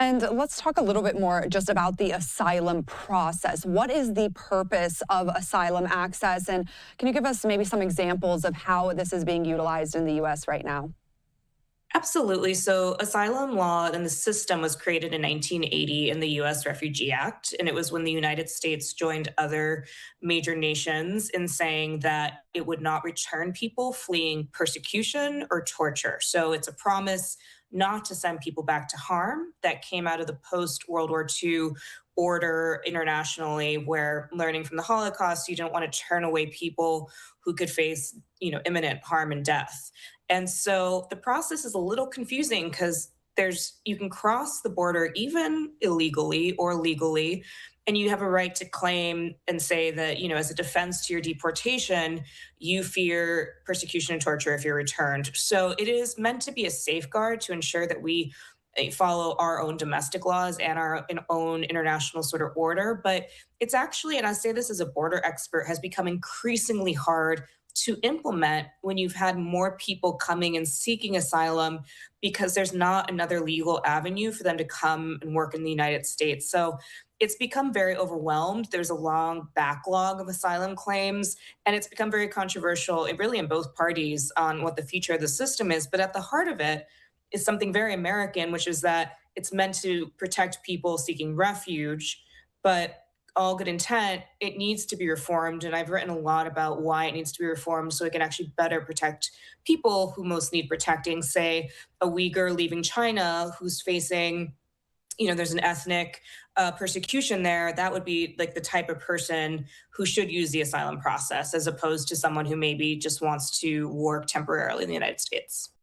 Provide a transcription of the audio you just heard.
And let's talk a little bit more just about the asylum process. What is the purpose of asylum access? And can you give us maybe some examples of how this is being utilized in the US right now? Absolutely. So, asylum law and the system was created in 1980 in the US Refugee Act. And it was when the United States joined other major nations in saying that it would not return people fleeing persecution or torture. So, it's a promise not to send people back to harm that came out of the post World War II order internationally, where learning from the Holocaust, you don't want to turn away people who could face, imminent harm and death. And so the process is a little confusing because you can cross the border even illegally or legally, and you have a right to claim and say that, as a defense to your deportation, you fear persecution and torture if you're returned. So it is meant to be a safeguard to ensure that we follow our own domestic laws and our own international sort of order. But it's actually, and I say this as a border expert, has become increasingly hard to implement when you've had more people coming and seeking asylum because there's not another legal avenue for them to come and work in the United States. So it's become very overwhelmed. There's a long backlog of asylum claims, and it's become very controversial, really in both parties, on what the future of the system is. But at the heart of it is something very American, which is that it's meant to protect people seeking refuge. But all good intent, it needs to be reformed. And I've written a lot about why it needs to be reformed so it can actually better protect people who most need protecting, say a Uyghur leaving China who's facing, there's an ethnic persecution there. That would be like the type of person who should use the asylum process as opposed to someone who maybe just wants to work temporarily in the United States.